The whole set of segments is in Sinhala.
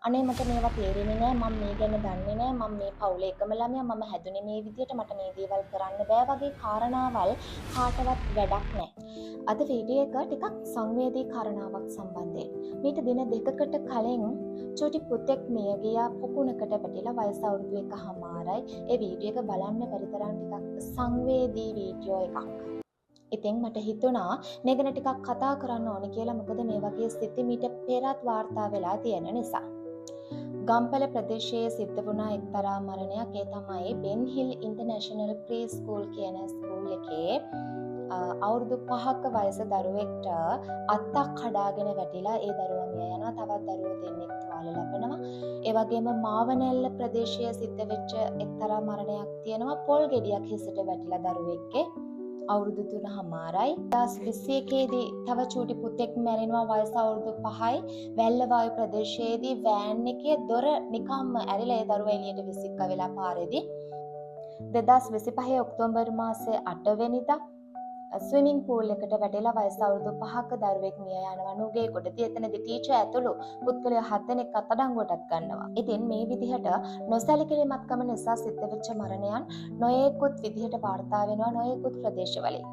අනේ මට මේවා තේරෙන්නේ නැහැ, මම මේ ගැන දන්නේ නැහැ, මම මේ පවුලේ එකම ළමයා, මම හැදුනේ මේ විදියට, මට මේ දේවල් කරන්න බෑ වගේ කාරණාවල් කාටවත් වැඩක් නැහැ. අද වීඩියෝ එක ටිකක් සංවේදී කාරණාවක් සම්බන්ධයෙන්. මීට දින දෙකකට කලින් චූටි පුතෙක් මිය ගියා පොකුණකට වැටිලා වයස අවුරුදු 1මාරයි. ඒ වීඩියෝ එක බලන්න බැරි තරම් ටිකක් සංවේදී වීඩියෝ එකක්. ඉතින් මට හිතුණා මේ ගැන ටිකක් කතා කරන්න ඕනේ කියලා. මොකද මේ වගේ සිද්ධි මීට පෙරත් වාර්තා වෙලා තියෙන නිසා. ගම්පල ප්‍රදේශයේ සිද්ධ වුණා එක්තරා මරණයක්. ඒ තමයි බෙන් හිල් ඉන්ටර්නැෂනල් ප්‍රී ස්කූල් කියන ස්කූල් එකේ අවුරුදු 5ක වයස දරුවෙක්ට අත්තක් කඩාගෙන වැටිලා ඒ දරුවා මිය යනවා. තවත් දරුවෝ දෙන්නෙක් තුවාල ලබනවා. ඒ වගේම මාවනැල්ල ප්‍රදේශයේ සිද්ධ වෙච්ච එක්තරා මරණයක් තියෙනවා. පොල් ගෙඩියක් හිසට වැටිලා දරුවෙක්ගේ අවුරුදු 3මාරයි. 2021 දී තව චූටි පුතෙක් මැරෙනවා වයස අවුරුදු 5යි. වැල්ලවායු ප්‍රදේශයේදී වෑන් එකේ දොර නිකම්ම ඇරිලා ඒ දරුවා එළියට විසික්ක වෙලා පාරේදී 2025 ඔක්තෝබර් මාසයේ 8 වෙනිදා ස්විමිං පූල් එකට වැටෙලා වයස අවුරුදු 5ක දරුවෙක් මිය යනවා. නුගේ කොටදී එතනදී ටීචර් ඇතුළු පුද්ගලයෝ 7 දෙනෙක් අත්අඩංගුවටත් ගන්නවා. ඉතින් මේ විදිහට නොසැලකිලිමත්කම නිසා සිද්ධ වෙච්ච මරණයන් නොයෙකුත් විදිහට වාර්තා වෙනවා නොයෙකුත් ප්‍රදේශවලින්.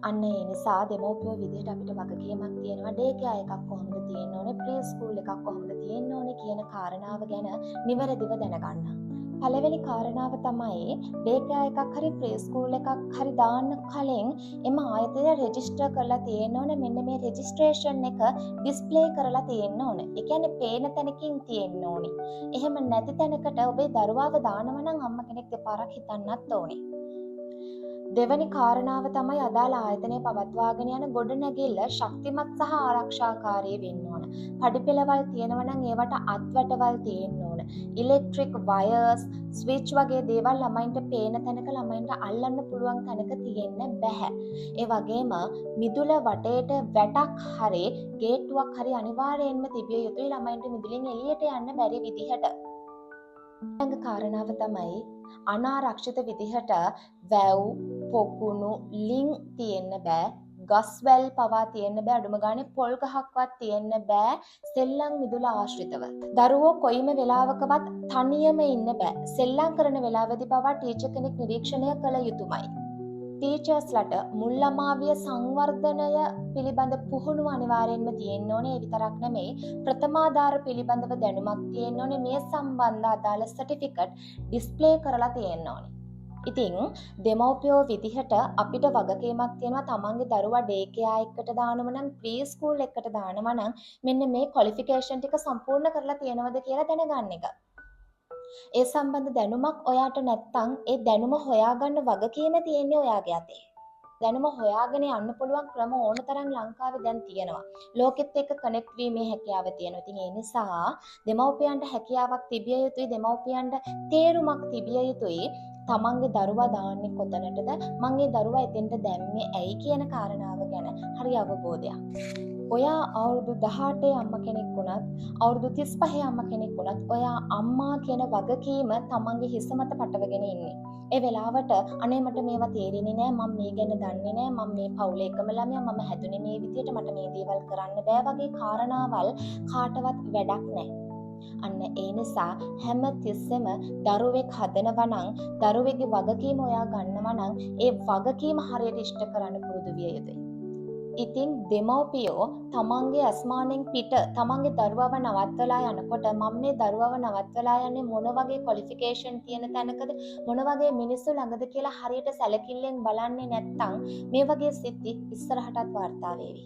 අන්න ඒ නිසා දෙමව්පියෝ විදිහට අපිට වගකීමක් තියෙනවා. ඩේ කෙයාර් එකක් කොහොමද තියෙන්න ඕනේ, ප්‍රී ස්කූල් එකක් කොහොමද තියෙන්න ඕනේ කියන කාරණාව ගැන නිවැරදිව දැනගන්න. පළවෙනි කාරණාව තමයි ඩේ කෙයාර් එකක් හරි ප්‍රී ස්කූල් එකක් හරි දාන්න කලින් එම ආයතනය රෙජිස්ටර් කරලා තියෙන්න ඕනේ. මෙන්න මේ රෙජිස්ට්‍රේෂන් එක ඩිස්ප්ලේ කරලා තියෙන්න ඕනේ. ඒ කියන්නේ පේන තැනකින් තියෙන්න ඕනේ. එහෙම නැති තැනකට ඔබේ දරුවාව දානවා නම් අම්මා කෙනෙක් දෙපාරක් හිතන්නත් ඕනේ. දෙවැනි කාරණාව තමයි අදාළ ආයතනය පවත්වාගෙන යන ගොඩනැගිල්ල ශක්තිමත් සහ ආරක්ෂාකාරී වෙන්න ඕන. පඩිපෙළවල් තියෙනවා නම් ඒවට අත්වැටවල් තියෙන්න ඕන. ඉලෙක්ට්‍රික් වයර්ස්, ස්විච් වගේ දේවල් ළමයින්ට පේන තැනක ළමයින්ට අල්ලන්න පුළුවන් තැනක තියෙන්න බෑ. ඒ වගේම මිදුල වටේට වැටක් හරි ගේට්ටුවක් හරි අනිවාර්යයෙන්ම තිබිය යුතුයි ළමයින්ට මිදුලින් එළියට යන්න බැරි විදිහට. ඊළඟ කාරණාව තමයි අනාරක්ෂිත විදිහට වැව්, පොකුණු, ලිං තියෙන්න බෑ. ගස්වැල් පවා තියෙන්න බෑ. අඩුම ගානේ පොල් ගහක්වත් තියෙන්න බෑ සෙල්ලම් මිදුල ආශ්‍රිතව. දරුවෝ කොයිම වෙලාවකවත් තනියම ඉන්න බෑ. සෙල්ලම් කරන වෙලාවදී පවා ටීචර් කෙනෙක් නිරීක්ෂණය කළ යුතුමයි. ටීචර්ස්ලට මුල් ළමාවිය සංවර්ධනය පිළිබඳ පුහුණුව අනිවාර්යෙන්ම තියෙන්න ඕනේ. ඒ විතරක් නෙමෙයි ප්‍රථමාධාර පිළිබඳව දැනුමක් තියෙන්න ඕනේ. මේ සම්බන්ධ අදාළ සර්ටිෆිකට් ඩිස්ප්ලේ කරලා තියෙන්න ඕනේ. ඉතින් දෙමව්පියෝ විදිහට අපිට වගකීමක් තියෙනවා තමන්ගේ දරුවා ඩේ කෙයාර් එකකට දානවා නම් ප්‍රී ස්කූල් එකකට දානවා නම් මෙන්න මේ ක්වොලිෆිකේෂන් ටික සම්පූර්ණ කරලා තියෙනවද කියලා දැනගන්න එක. ඒ සම්බන්ධ දැනුමක් ඔයාට නැත්නම් ඒ දැනුම හොයාගන්න වගකීම තියෙන්නේ ඔයාගේ අතේ. දැනුම හොයාගෙන යන්න පුළුවන් ක්‍රම ඕන තරම් ලංකාවේ දැන් තියෙනවා. ලෝකෙත් එක්ක කනෙක්ට් වීමේ හැකියාව තියෙනවා. ඉතින් ඒ නිසා දෙමව්පියන්ට හැකියාවක් තිබිය යුතුයි. දෙමව්පියන්ට තේරුමක් තිබිය යුතුයි. තමන්ගේ දරුවා දාන්නේ කොතනටද? මං ඒ දරුවා එතෙන්ට දැම්මේ ඇයි කියන කාරණාව ගැන හරි අවබෝධයක්. ඔයා අවුරුදු 18 අම්මා කෙනෙක් වුණත් අවුරුදු 35 අම්මා කෙනෙක් වුණත් ඔයා අම්මා කියන වගකීම තමන්ගේ හිස මත පටවගෙන ඉන්නේ. ඒ වෙලාවට අනේ මට මේවා තේරෙන්නේ නැහැ, මම මේ ගැන දන්නේ නැහැ, මම මේ පවුලේ එකම ළමයා, මම හැදුනේ මේ විදියට, මට මේ දේවල් කරන්න බෑ වගේ කාරණාවල් කාටවත් වැඩක් නැහැ. අන්න ඒ නිසා හැම තිස්සෙම දරුවෙක් හදනවා නම් දරුවෙක්ගේ වගකීම ඔයා ගන්නවා නම් ඒ වගකීම හරියට ඉෂ්ට කරන්න පුරුදු විය යුතුයි. ඉතින් දෙමව්පියෝ තමන්ගේ අස්මානෙන් පිට තමන්ගේ දරුවව නවත්වලා යනකොට මම මේ දරුවව නවත්වලා යන්නේ මොන වගේ ක්වොලිෆිකේෂන් තියෙන තැනකද මොන වගේ මිනිස්සු ළඟද කියලා හරියට සැලකිල්ලෙන් බලන්නේ නැත්නම් මේ වගේ සිද්ධි ඉස්සරහටත් වාර්තා වෙවි.